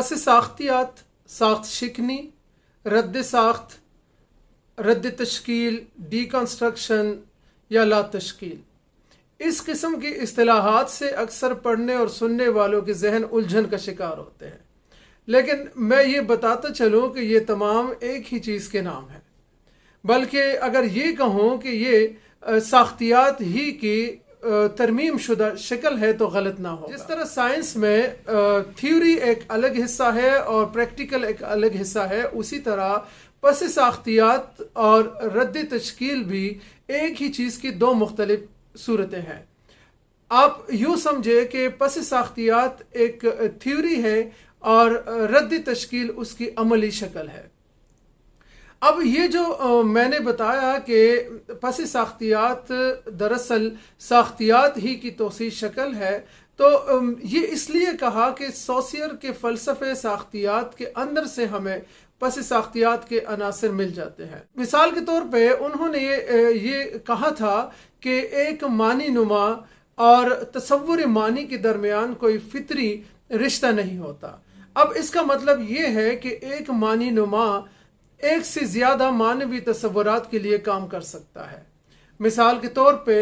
पस साख्तियात, साख्त शिकनी, रद्द साख्त, रद्द तश्कील, डीकंस्ट्रक्शन या ला तश्कील। इस किस्म की इस्तिलाहात से अक्सर पढ़ने और सुनने वालों के जहन उलझन का शिकार होते हैं, लेकिन मैं ये बताता चलूँ कि ये तमाम एक ही चीज़ के नाम हैं। बल्कि अगर ये कहूँ कि ये साख्तियात ही की तरमीम शुदा शक्ल है तो गलत ना हो। जिस तरह साइंस में थ्योरी एक अलग हिस्सा है और प्रैक्टिकल एक अलग हिस्सा है, उसी तरह पस साख्तियात और रद्द तश्कील भी एक ही चीज़ की दो मुख्तलिफ सूरतें हैं। आप यूँ समझे कि पस साख्तियात एक थ्योरी है और रद्द तश्कील उसकी अमली शक्ल है। अब ये जो मैंने बताया कि पस साख्तियात दरअसल साख्तियात ही की तोसी शक्ल है, तो ये इसलिए कहा कि सॉसियर के फ़लसफ़े साख्तियात के अंदर से हमें पस साख्तियात के अनासर मिल जाते हैं। मिसाल के तौर पे उन्होंने ये कहा था कि एक मानी नुमा और तसव्वुर मानी के दरमियान कोई फितरी रिश्ता नहीं होता। अब इसका मतलब ये है कि एक मानी नुमा एक से ज़्यादा मानवी तसव्वुरात के लिए काम कर सकता है। मिसाल के तौर पे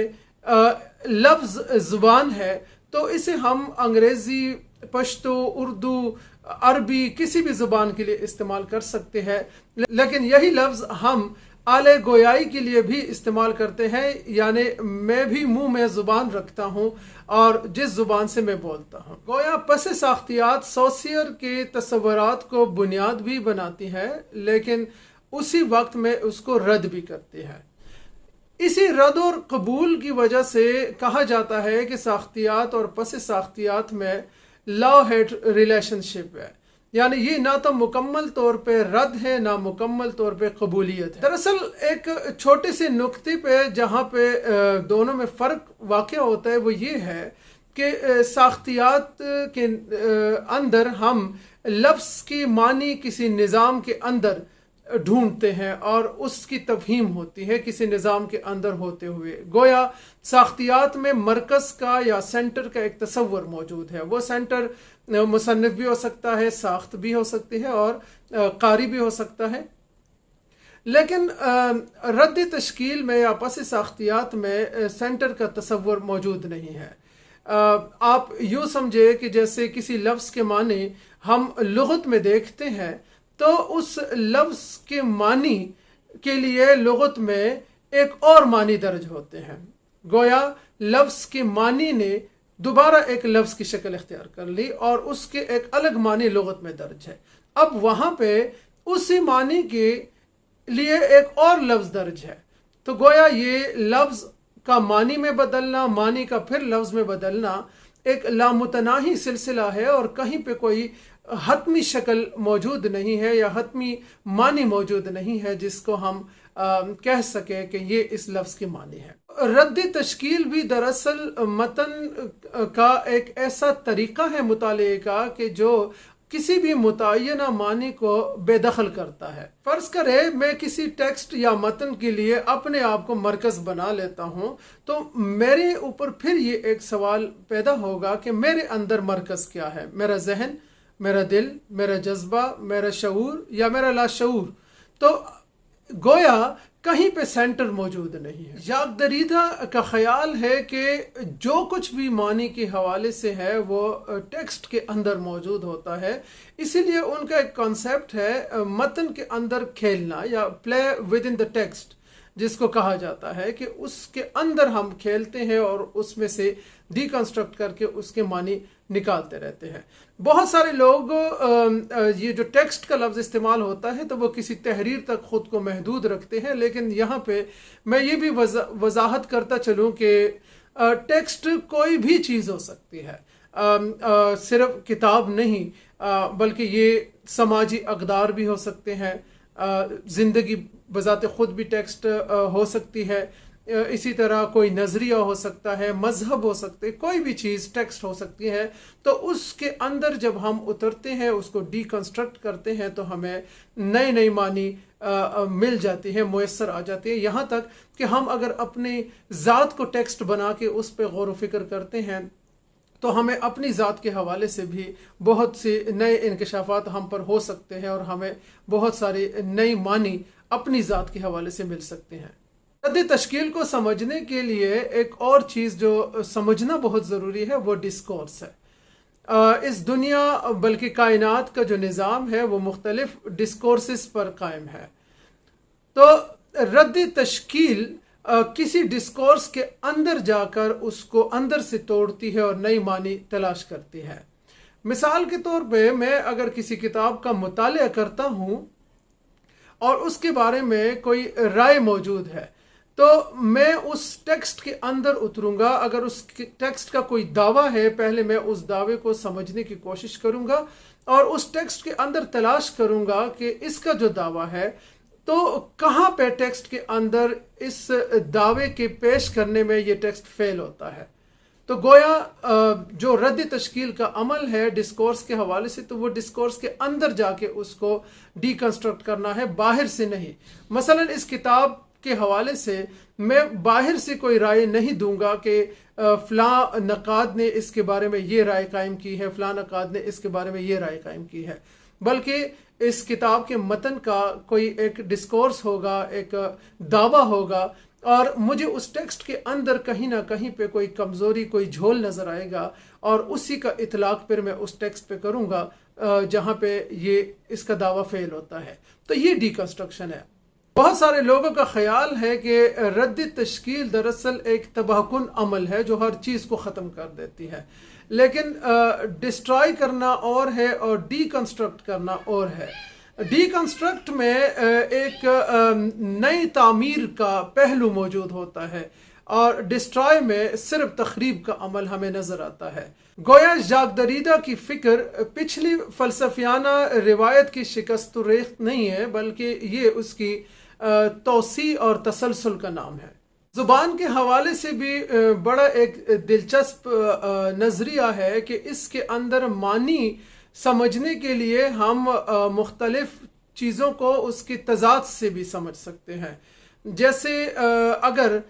लफ्ज़ ज़ुबान है तो इसे हम अंग्रेज़ी, पश्तो, उर्दू, अरबी किसी भी ज़ुबान के लिए इस्तेमाल कर सकते हैं, लेकिन यही लफ्ज़ हम आले गोयाई के लिए भी इस्तेमाल करते हैं। यानी मैं भी मुंह में ज़ुबान रखता हूँ और जिस ज़ुबान से मैं बोलता हूँ। गोया पस साख्तियात सॉसियर के तसव्वुरात को बुनियाद भी बनाती है, लेकिन उसी वक्त में उसको रद्द भी करती है। इसी रद्द और कबूल की वजह से कहा जाता है कि साख्तियात और पस साख्तियात में लव हेट रिलेशनशिप है, यानी ये ना तो मुकम्मल तौर पे रद्द है ना मुकम्मल तौर पे कबूलियत है। दरअसल एक छोटे से नुक्ते पे जहाँ पे दोनों में फ़र्क वाक़ होता है वो ये है कि साख्तियात के अंदर हम लफ्ज़ की मानी किसी निज़ाम के अंदर ढूंढते हैं और उसकी तफहीम होती है किसी निज़ाम के अंदर होते हुए। गोया साख्तियात में मरकज़ का या सेंटर का एक तसव्वुर मौजूद है। वो सेंटर मुसन्निफ भी हो सकता है, साख्त भी हो सकती है और कारी भी हो सकता है। लेकिन रद्द तश्कील में या पस साख्तियात में सेंटर का तसव्वुर मौजूद नहीं है। आप यूँ समझे कि जैसे किसी लफ्ज़ के माने हम लुग़त में देखते हैं तो उस लफ्ज़ के मानी के लिए लुग़त में एक और मानी दर्ज होते हैं। गोया लफ्ज़ के मानी ने दोबारा एक लफ्ज़ की शक्ल इख्तियार कर ली और उसके एक अलग मानी लुग़त में दर्ज है। अब वहाँ पे उसी मानी के लिए एक और लफ्ज़ दर्ज है, तो गोया ये लफ्ज़ का मानी में बदलना, मानी का फिर लफ्ज़ में बदलना एक लामुतनाही सिलसिला है और कहीं पे कोई हतमी शक्ल मौजूद नहीं है या हतमी मानी मौजूद नहीं है जिसको हम कह सके कि ये इस लफ्ज़ की मानी है। रद्द तश्कील भी दरअसल मतन का एक ऐसा तरीक़ा है मुताले का कि जो किसी भी मुतय्यना मानी को बेदखल करता है। फ़र्ज़ करे मैं किसी टेक्स्ट या मतन के लिए अपने आप को मरकज़ बना लेता हूँ, तो मेरे ऊपर फिर ये एक सवाल पैदा होगा कि मेरे अंदर मरकज़ क्या है? मेरा जहन, मेरा दिल, मेरा जज्बा, मेरा शऊर या मेरा लाशऊर? तो गोया कहीं पे सेंटर मौजूद नहीं है। जाक दरीदा का ख्याल है कि जो कुछ भी मानी के हवाले से है वो टेक्स्ट के अंदर मौजूद होता है। इसीलिए उनका एक कॉन्सेप्ट है मतन के अंदर खेलना या play with in the text, जिसको कहा जाता है कि उसके अंदर हम खेलते हैं और उसमें से डिकंस्ट्रक्ट करके उसके मानी निकालते रहते हैं। बहुत सारे लोग ये जो टेक्स्ट का लफ्ज़ इस्तेमाल होता है तो वो किसी तहरीर तक ख़ुद को महदूद रखते हैं, लेकिन यहाँ पे मैं ये भी वजाहत करता चलूँ कि टेक्स्ट कोई भी चीज़ हो सकती है, सिर्फ किताब नहीं, बल्कि ये समाजी अक़दार भी हो सकते हैं, ज़िंदगी बज़ाते ख़ुद भी टेक्स्ट हो सकती है, इसी तरह कोई नज़रिया हो सकता है, मज़हब हो सकते हैं, कोई भी चीज़ टेक्स्ट हो सकती है। तो उसके अंदर जब हम उतरते हैं, उसको डीकंस्ट्रक्ट करते हैं, तो हमें नई नई मानी मिल जाती है, मुयस्सर आ जाती है। यहाँ तक कि हम अगर अपनी ज़ात को टेक्स्ट बना के उस पर गौर व फिक्र करते हैं तो हमें अपनी ज़ात के हवाले से भी बहुत से नए इंकशाफात हम पर हो सकते हैं और हमें बहुत सारी नई मानी अपनी ज़ात के हवाले से मिल सकते हैं। रद्द तश्कील को समझने के लिए एक और चीज़ जो समझना बहुत ज़रूरी है वो डिस्कोर्स है। इस दुनिया बल्कि कायनात का जो निज़ाम है वो मुख्तलिफ डिस्कोर्सेस पर कायम है। तो रद्द तश्कील किसी डिस्कोर्स के अंदर जाकर उसको अंदर से तोड़ती है और नई मानी तलाश करती है। मिसाल के तौर पे मैं अगर किसी किताब का मुतालिया करता हूँ और उसके बारे में कोई राय मौजूद है तो मैं उस टेक्स्ट के अंदर उतरूंगा। अगर उस टेक्स्ट का कोई दावा है, पहले मैं उस दावे को समझने की कोशिश करूंगा और उस टेक्स्ट के अंदर तलाश करूंगा कि इसका जो दावा है तो कहाँ पे टेक्स्ट के अंदर इस दावे के पेश करने में ये टेक्स्ट फेल होता है। तो गोया जो रद्द तश्कील का अमल है डिस्कोर्स के हवाले से, तो वो डिस्कोर्स के अंदर जाके उसको डीकंस्ट्रक्ट करना है, बाहर से नहीं। मसलन इस किताब के हवाले से मैं बाहर से कोई राय नहीं दूंगा कि फलां नकाद ने इसके बारे में ये राय कायम की है, फलां नकाद ने इसके बारे में ये राय कायम की है, बल्कि इस किताब के मतन का कोई एक डिस्कोर्स होगा, एक दावा होगा और मुझे उस टेक्स्ट के अंदर कहीं ना कहीं पे कोई कमज़ोरी, कोई झोल नज़र आएगा और उसी का इतलाक फिर मैं उस टेक्स्ट पे करूँगा जहाँ पे ये इसका दावा फेल होता है। तो ये डीकंस्ट्रक्शन है। बहुत सारे लोगों का ख्याल है कि रद्द तश्कील दरअसल एक तबाहकुन अमल है जो हर चीज़ को ख़त्म कर देती है, लेकिन डिस्ट्रॉय करना और है और डीकंस्ट्रक्ट करना और है। डीकंस्ट्रक्ट में एक नई तामीर का पहलू मौजूद होता है और डिस्ट्रॉय में सिर्फ तखरीब का अमल हमें नजर आता है। गोया जाक दरीदा की फिक्र पिछली फलसफियाना रिवायत की शिकस्त रेख्त नहीं है, बल्कि ये उसकी तौसी और तसलसल का नाम है। जुबान के हवाले से भी बड़ा एक दिलचस्प नजरिया है कि इसके अंदर मानी समझने के लिए हम मुख्तलिफ चीज़ों को उसकी तजाद से भी समझ सकते हैं। जैसे अगर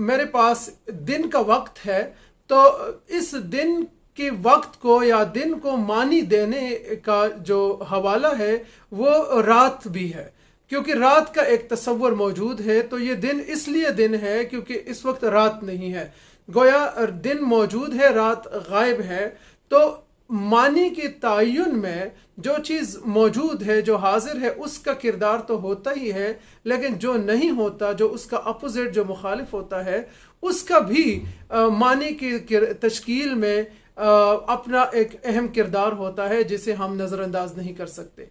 मेरे पास दिन का वक्त है तो इस दिन के वक्त को या दिन को मानी देने का जो हवाला है वो रात भी है, क्योंकि रात का एक तस्वर मौजूद है। तो ये दिन इसलिए दिन है क्योंकि इस वक्त रात नहीं है। गोया दिन मौजूद है, रात गायब है। तो मानी के तायुन में जो चीज़ मौजूद है, जो हाजिर है, उसका किरदार तो होता ही है, लेकिन जो नहीं होता, जो उसका अपोजिट, जो मुखालिफ होता है, उसका भी मानी की तश्कील में अपना एक अहम किरदार होता है जिसे हम नज़रअंदाज नहीं कर सकते।